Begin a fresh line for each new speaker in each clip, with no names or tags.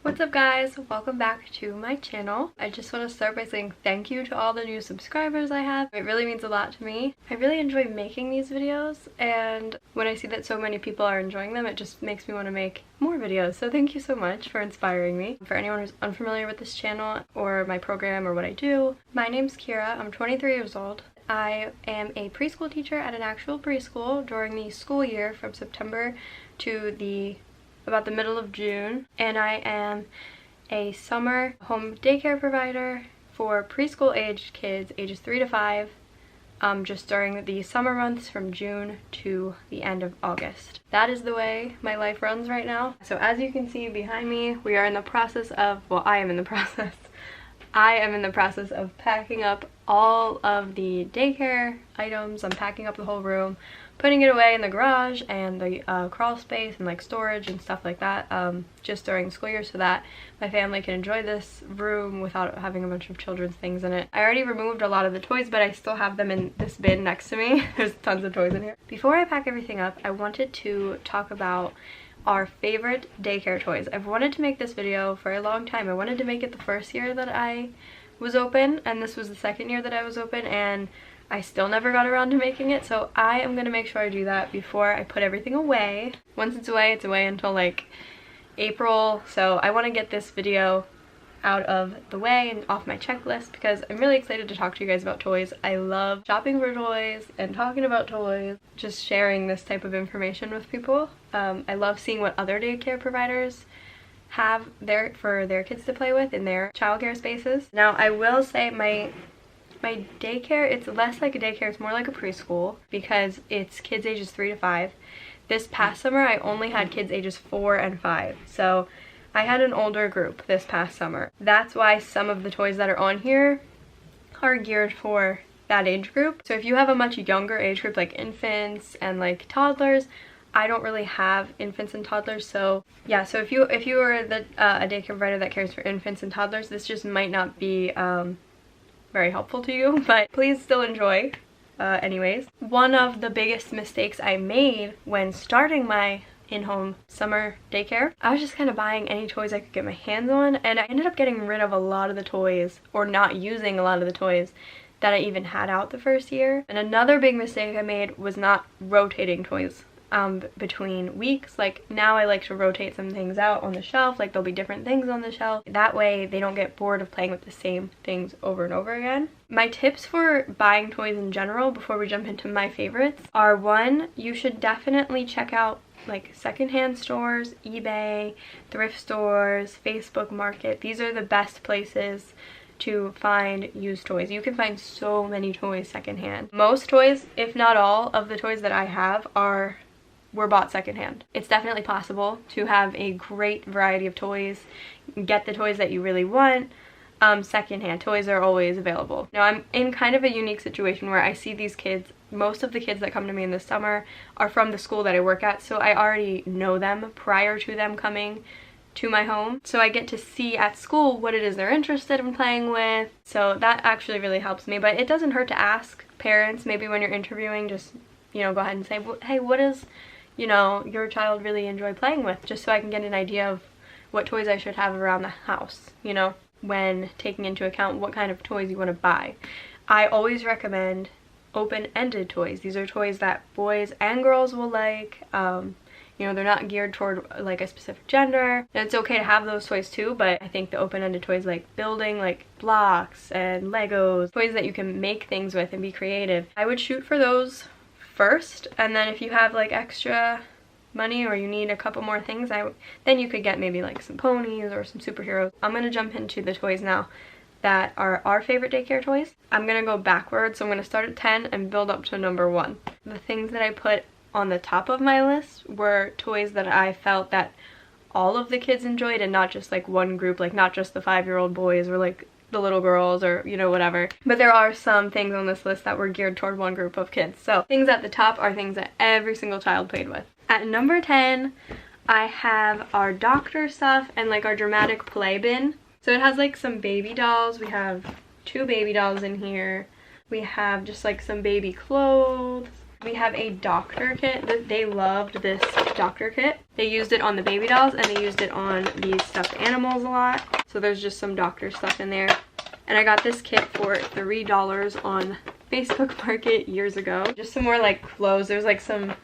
What's up guys? Welcome back to my channel. I just want to start by saying thank you to all the new subscribers I have. It really means a lot to me. I really enjoy making these videos, and when I see that so many people are enjoying them, it just makes me want to make more videos. So thank you so much for inspiring me. For anyone who's unfamiliar with this channel or my program or what I do, my name's Kira. I'm 23 years old. I am a preschool teacher at an actual preschool during the school year from September to about the middle of June, and I am a summer home daycare provider for preschool aged kids ages 3 to 5 just during the summer months from June to the end of August. That is the way my life runs right now. So as you can see behind me, we are in the process of, well, I am in the process of packing up all of the daycare items. I'm packing up the whole room, putting it away in the garage and the crawl space and like storage and stuff like that just during the school year, so that my family can enjoy this room without having a bunch of children's things in it. I already removed a lot of the toys, but I still have them in this bin next to me. There's tons of toys in here. Before I pack everything up, I wanted to talk about our favorite daycare toys. I've wanted to make this video for a long time. I wanted to make it the first year that I was open, and this was the second year that I was open, and I still never got around to making it, so I am gonna make sure I do that before I put everything away. Once it's away until like April, so I want to get this video out of the way and off my checklist because I'm really excited to talk to you guys about toys. I love shopping for toys and talking about toys, just sharing this type of information with people. I love seeing what other daycare providers have for their kids to play with in their childcare spaces. Now I will say my daycare, it's less like a daycare, it's more like a preschool because it's kids ages 3 to 5. This past summer I only had kids ages 4 and 5, so I had an older group this past summer. That's why some of the toys that are on here are geared for that age group. So if you have a much younger age group like infants and like toddlers, I don't really have infants and toddlers, so yeah, so if you are a daycare provider that cares for infants and toddlers, this just might not be very helpful to you, but please still enjoy anyways. One of the biggest mistakes I made when starting my in-home summer daycare, I was just kind of buying any toys I could get my hands on, and I ended up getting rid of a lot of the toys, or not using a lot of the toys that I even had out the first year. And another big mistake I made was not rotating toys between weeks. Like now I like to rotate some things out on the shelf, like there'll be different things on the shelf. That way they don't get bored of playing with the same things over and over again. My tips for buying toys in general before we jump into my favorites are: 1, you should definitely check out like secondhand stores, eBay, thrift stores, Facebook Market. These are the best places to find used toys. You can find so many toys secondhand. Most toys, if not all of the toys that I have were bought secondhand. It's definitely possible to have a great variety of toys, get the toys that you really want secondhand. Toys are always available. Now I'm in kind of a unique situation where I see these kids, most of the kids that come to me in the summer are from the school that I work at, so I already know them prior to them coming to my home. So I get to see at school what it is they're interested in playing with. So that actually really helps me, but it doesn't hurt to ask parents, maybe when you're interviewing, just, you know, go ahead and say, hey, what does, you know, your child really enjoy playing with, just so I can get an idea of what toys I should have around the house, you know, when taking into account what kind of toys you want to buy. I always recommend open-ended toys. These are toys that boys and girls will like. You know, they're not geared toward like a specific gender. And it's okay to have those toys too, but I think the open-ended toys like building, like blocks and Legos, toys that you can make things with and be creative, I would shoot for those first. And then if you have like extra money or you need a couple more things, then you could get maybe like some ponies or some superheroes. I'm gonna jump into the toys now that are our favorite daycare toys. I'm gonna go backwards, so I'm gonna start at 10 and build up to number 1. The things that I put on the top of my list were toys that I felt that all of the kids enjoyed, and not just like one group, like not just the 5-year-old boys or like the little girls or, you know, whatever. But there are some things on this list that were geared toward one group of kids. So things at the top are things that every single child played with. At number 10, I have our doctor stuff and like our dramatic play bin. So it has like some baby dolls. We have 2 baby dolls in here. We have just like some baby clothes. We have a doctor kit. They loved this doctor kit. They used it on the baby dolls and they used it on these stuffed animals a lot. So there's just some doctor stuff in there. And I got this kit for $3 on Facebook Market years ago. Just some more like clothes. There's like some,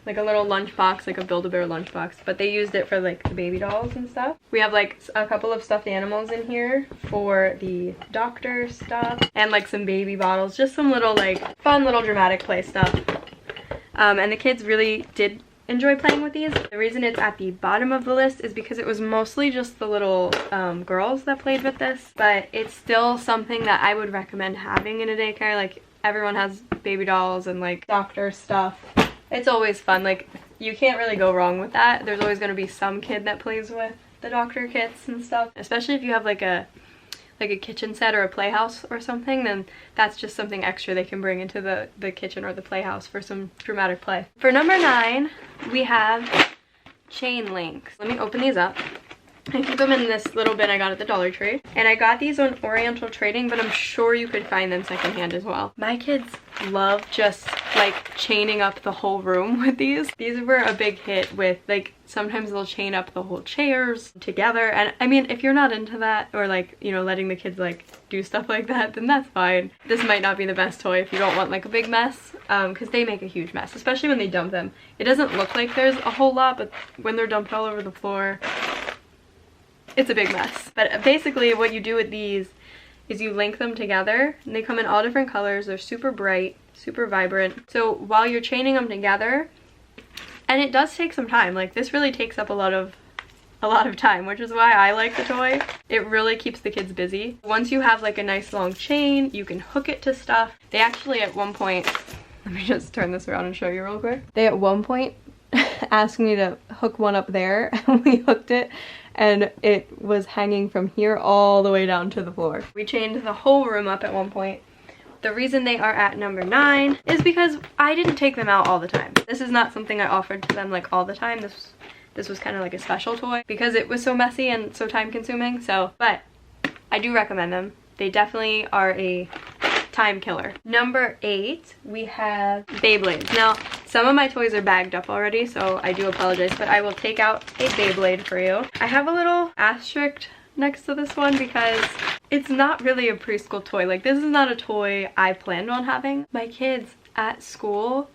like a little lunchbox, like a Build-A-Bear lunchbox, but they used it for like the baby dolls and stuff. We have like a couple of stuffed animals in here for the doctor stuff and like some baby bottles, just some little like fun little dramatic play stuff. And the kids really did enjoy playing with these. The reason it's at the bottom of the list is because it was mostly just the little girls that played with this, but it's still something that I would recommend having in a daycare. Like everyone has baby dolls and like doctor stuff. It's always fun. Like you can't really go wrong with that. There's always going to be some kid that plays with the doctor kits and stuff, especially if you have like a kitchen set or a playhouse or something, then that's just something extra they can bring into the kitchen or the playhouse for some dramatic play. For number 9, we have chain links. Let me open these up. I keep them in this little bin I got at the Dollar Tree. And I got these on Oriental Trading, but I'm sure you could find them secondhand as well. My kids love just like chaining up the whole room with these. These were a big hit with like, sometimes they'll chain up the whole chairs together. And I mean, if you're not into that or like, you know, letting the kids like do stuff like that, then that's fine. This might not be the best toy if you don't want like a big mess, because they make a huge mess, especially when they dump them. It doesn't look like there's a whole lot, but when they're dumped all over the floor, it's a big mess. But basically what you do with these is you link them together, and they come in all different colors. They're super bright, super vibrant. So while you're chaining them together, and it does take some time, like this really takes up a lot of time, which is why I like the toy. It really keeps the kids busy. Once you have like a nice long chain, you can hook it to stuff. They actually at one point, let me just turn this around and show you real quick. They at one point asked me to hook one up there, and we hooked it, and it was hanging from here all the way down to the floor. We chained the whole room up at one point. The reason they are at number 9 is because I didn't take them out all the time. This is not something I offered to them like all the time. This was kind of like a special toy because it was so messy and so time consuming. So, but I do recommend them. They definitely are a time killer. Number 8, we have Beyblades. Now, some of my toys are bagged up already, so I do apologize, but I will take out a Beyblade for you. I have a little asterisk next to this one because it's not really a preschool toy. Like, this is not a toy I planned on having. My kids at school,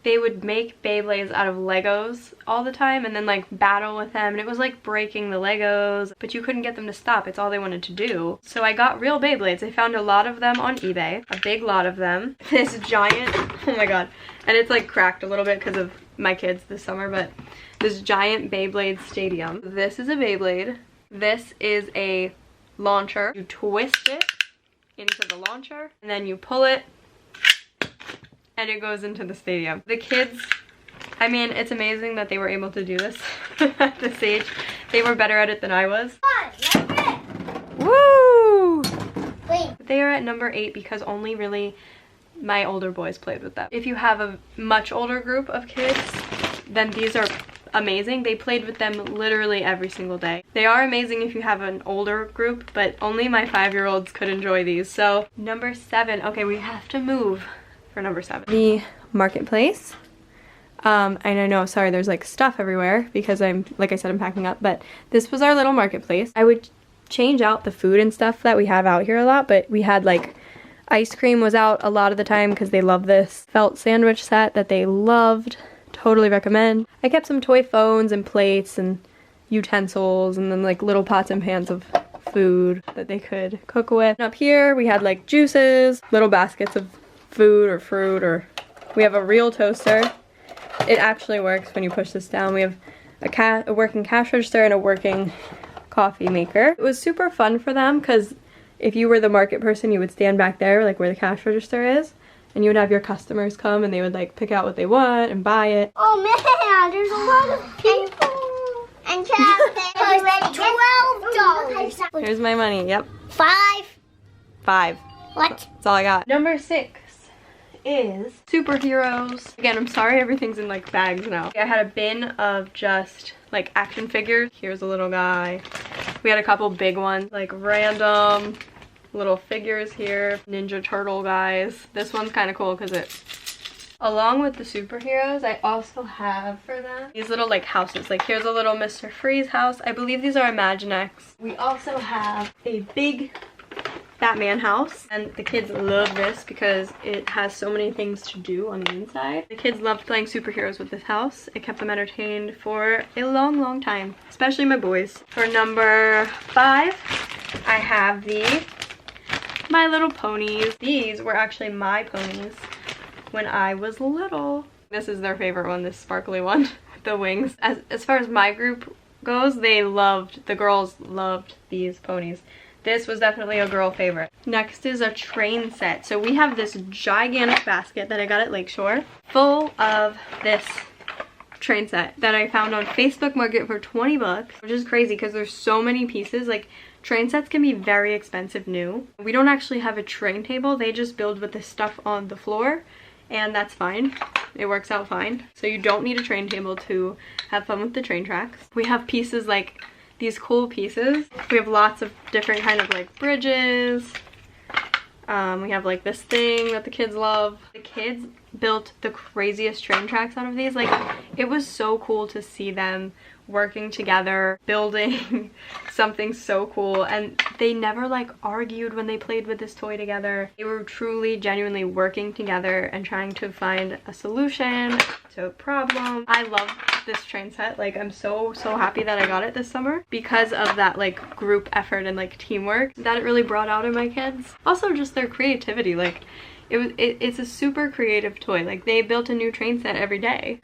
they would make Beyblades out of Legos all the time and then like battle with them, and it was like breaking the Legos, but you couldn't get them to stop. It's all they wanted to do. So I got real Beyblades. I found a lot of them on eBay, a big lot of them. This giant, oh my god, and it's like cracked a little bit because of my kids this summer, but this giant Beyblade stadium. This is a Beyblade. This is a launcher. You twist it into the launcher and then you pull it and it goes into the stadium. The kids, I mean, it's amazing that they were able to do this at this age. They were better at it than I was. Woo! Wait. They are at number 8 because only really my older boys played with them. If you have a much older group of kids, then these are amazing. They played with them literally every single day. They are amazing if you have an older group, but only my 5-year-olds could enjoy these. So number 7, okay, we have to move for number 7. The marketplace. And I know, sorry, there's like stuff everywhere because like I said, I'm packing up, but this was our little marketplace. I would change out the food and stuff that we have out here a lot, but we had like ice cream was out a lot of the time because they love this felt sandwich set that they loved. Totally recommend. I kept some toy phones and plates and utensils and then like little pots and pans of food that they could cook with. And up here we had like juices, little baskets of food or fruit, or we have a real toaster. It actually works when you push this down. We have a working cash register and a working coffee maker. It was super fun for them because if you were the market person, you would stand back there like where the cash register is, and you would have your customers come and they would like pick out what they want and buy it.
Oh man, there's a lot of people. And $12.
Here's my money, yep.
5. What?
That's all I got. Number 6 is superheroes. Again, I'm sorry everything's in like bags now. I had a bin of just like action figures. Here's a little guy. We had a couple big ones, like random little figures here. Ninja Turtle guys. This one's kind of cool because it Along with the superheroes, I also have for them these little like houses. Like here's a little Mr. Freeze house. I believe these are Imaginext. We also have a big Batman house, and the kids love this because it has so many things to do on the inside. The kids loved playing superheroes with this house. It kept them entertained for a long time, especially my boys. For number 5, I have the My Little Ponies. These were actually my ponies when I was little. This is their favorite one, this sparkly one with the wings. As far as my group goes, the girls loved these ponies. This was definitely a girl favorite. Next is a train set. So we have this gigantic basket that I got at Lakeshore full of this train set that I found on Facebook Market for 20 bucks, which is crazy because there's so many pieces. Like train sets can be very expensive new. We don't actually have a train table. They just build with this stuff on the floor, and that's fine. It works out fine. So you don't need a train table to have fun with the train tracks. We have pieces like these cool pieces. We have lots of different kind of like bridges. We have like this thing that the kids love. The kids built the craziest train tracks out of these. Like it was so cool to see them working together, building something so cool, and they never like argued when they played with this toy together. They were truly genuinely working together and trying to find a solution to a problem. I love this train set. Like I'm so happy that I got it this summer because of that like group effort and like teamwork that it really brought out in my kids. Also just their creativity. Like it's a super creative toy. Like they built a new train set every day.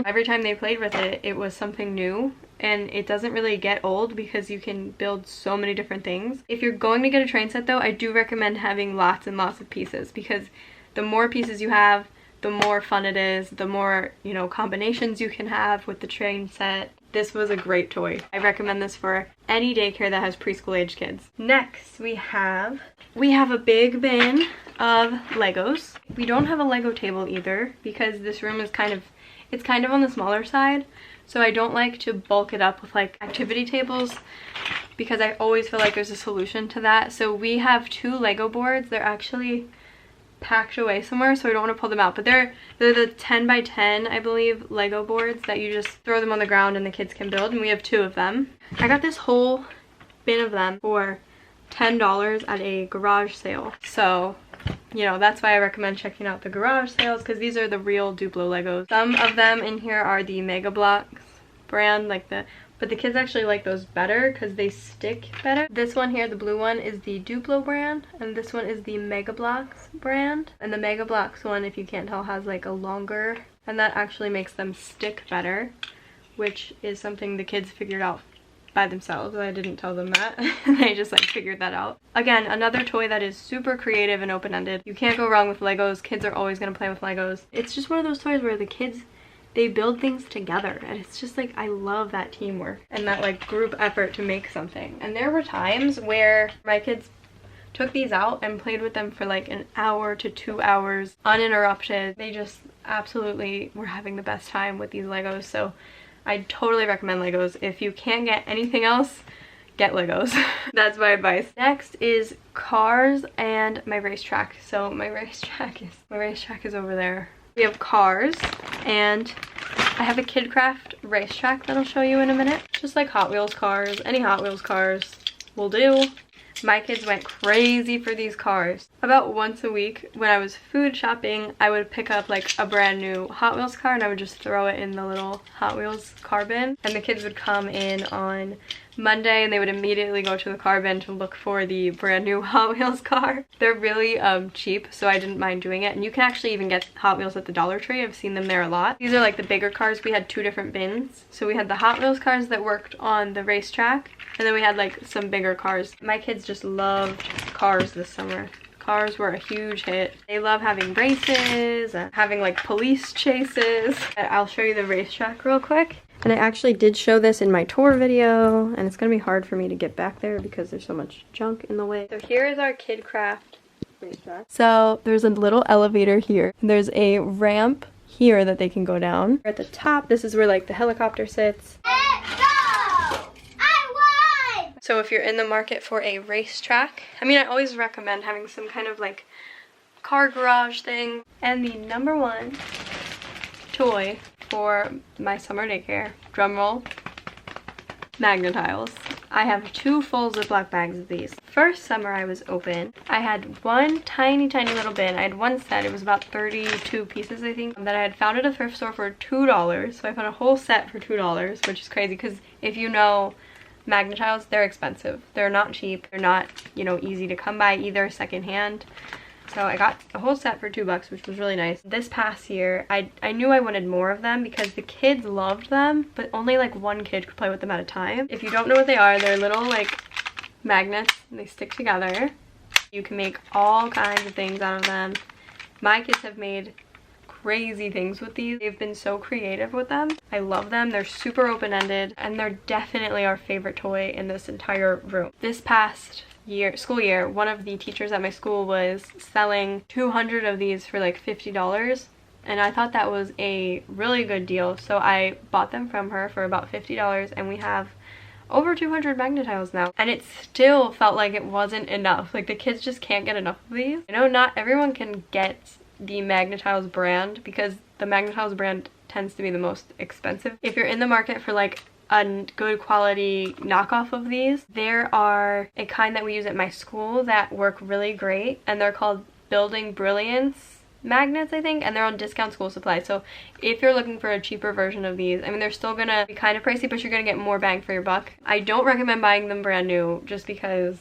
Every time they played with it, it was something new, and it doesn't really get old because you can build so many different things. If you're going to get a train set though, I do recommend having lots and lots of pieces, because the more pieces you have, the more fun it is, the more, you know, combinations you can have with the train set. This was a great toy. I recommend this for any daycare that has preschool age kids. Next, we have a big bin of Legos. We don't have a Lego table either because this room is it's kind of on the smaller side, so I don't like to bulk it up with like activity tables because I always feel like there's a solution to that. So we have 2 Lego boards. They're actually packed away somewhere, so I don't want to pull them out, but they're the 10 by 10 I believe Lego boards that you just throw them on the ground and the kids can build, and we have 2 of them. I got this whole bin of them for $10 at a garage sale, so you know, that's why I recommend checking out the garage sales, because these are the real Duplo Legos. Some of them in here are the Mega Bloks brand, but the kids actually like those better because they stick better. This one here, the blue one, is the Duplo brand, and this one is the Mega Bloks brand. And the Mega Bloks one, if you can't tell, has like a longer, and that actually makes them stick better, which is something the kids figured out by themselves. I didn't tell them that. They just like figured that out. Again, another toy that is super creative and open-ended. You can't go wrong with Legos. Kids are always gonna play with Legos. It's just one of those toys where the kids, they build things together, and it's just like, I love that teamwork and that like group effort to make something. And there were times where my kids took these out and played with them for like an hour to 2 hours uninterrupted. They just absolutely were having the best time with these Legos. So I totally recommend Legos. If you can't get anything else, get Legos. That's my advice. Next is cars and my racetrack. So my racetrack is over there. We have cars, and I have a KidCraft racetrack that I'll show you in a minute. Just like Hot Wheels cars. Any Hot Wheels cars will do. My kids went crazy for these cars. About once a week when I was food shopping, I would pick up like a brand new Hot Wheels car and I would just throw it in the little Hot Wheels car bin. And the kids would come in on Monday and they would immediately go to the car bin to look for the brand new Hot Wheels car. They're really cheap, so I didn't mind doing it. And you can actually even get Hot Wheels at the Dollar Tree. I've seen them there a lot. These are like the bigger cars. We had 2 different bins. So we had the Hot Wheels cars that worked on the racetrack, and then we had like some bigger cars. My kids just loved cars this summer. Cars were a huge hit. They love having races and having like police chases. I'll show you the racetrack real quick. And I actually did show this in my tour video, and it's gonna be hard for me to get back there because there's so much junk in the way. So here is our KidCraft racetrack. So there's a little elevator here. There's a ramp here that they can go down. At the top, this is where like the helicopter sits.
Let's go! I won!
So if you're in the market for a racetrack, I mean, I always recommend having some kind of like car garage thing. And the number one toy for my summer daycare, drumroll, magna-tiles. I have 2 full Ziploc bags of these. First summer I was open, I had one tiny little bin. I had one set, it was about 32 pieces I think, that I had found at a thrift store for $2. So I found a whole set for $2, which is crazy because if you know magna-tiles, they're expensive. They're not cheap. They're not, you know, easy to come by either secondhand. So I got a whole set for $2, which was really nice. This past year, I knew I wanted more of them because the kids loved them, but only like one kid could play with them at a time. If you don't know what they are, they're little like magnets and they stick together. You can make all kinds of things out of them. My kids have made crazy things with these. They've been so creative with them. I love them. They're super open-ended and they're definitely our favorite toy in this entire room. This past school year, one of the teachers at my school was selling 200 of these for like $50, and I thought that was a really good deal, so I bought them from her for about $50, and we have over 200 magna-tiles now, and it still felt like it wasn't enough. Like, the kids just can't get enough of these. I know not everyone can get the magna-tiles brand because the magna-tiles brand tends to be the most expensive. If you're in the market for like a good quality knockoff of these, there are a kind that we use at my school that work really great, and they're called Building Brilliance magnets, I think, and they're on discount school supply. So if you're looking for a cheaper version of these, I mean, they're still gonna be kind of pricey, but you're gonna get more bang for your buck. I don't recommend buying them brand new just because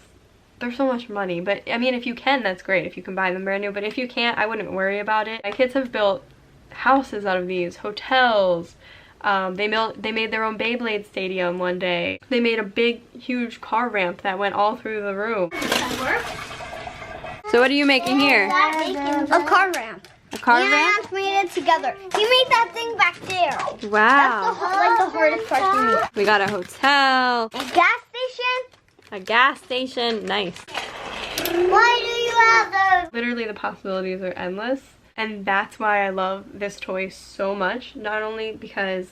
they're so much money, but I mean, if you can, that's great if you can buy them brand new, but if you can't, I wouldn't worry about it. My kids have built houses out of these, hotels. They made their own Beyblade stadium one day. They made a big, huge car ramp that went all through the room. So what are you making here?
A car ramp.
A car ramp?
And made it together. He made that thing back there.
Wow.
That's the hardest part for me.
We got a hotel.
A gas station.
A gas station. Nice.
Why do you have those?
Literally the possibilities are endless. And that's why I love this toy so much. Not only because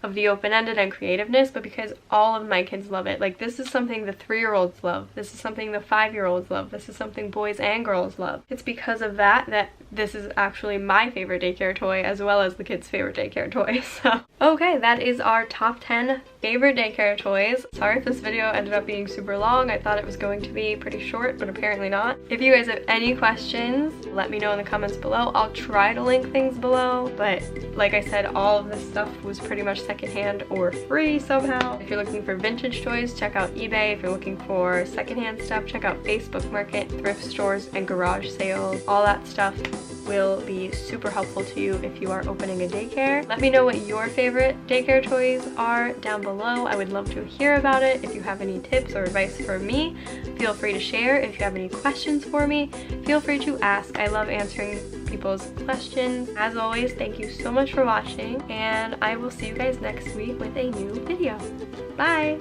of the open-ended and creativeness, but because all of my kids love it. Like, this is something the 3-year-olds love. This is something the 5-year-olds love. This is something boys and girls love. It's because of that this is actually my favorite daycare toy as well as the kids' favorite daycare toy. So, okay, that is our top 10 favorite daycare toys. Sorry if this video ended up being super long. I thought it was going to be pretty short, but apparently not. If you guys have any questions, let me know in the comments below. I'll try to link things below, but like I said, all of this stuff was pretty much secondhand or free somehow. If you're looking for vintage toys, check out eBay. If you're looking for secondhand stuff, check out Facebook Market, thrift stores, and garage sales. All that stuff will be super helpful to you if you are opening a daycare. Let me know what your favorite daycare toys are down below. I would love to hear about it. If you have any tips or advice for me, feel free to share. If you have any questions for me, feel free to ask. I love answering people's questions. As always, thank you so much for watching, and I will see you guys next week with a new video. Bye!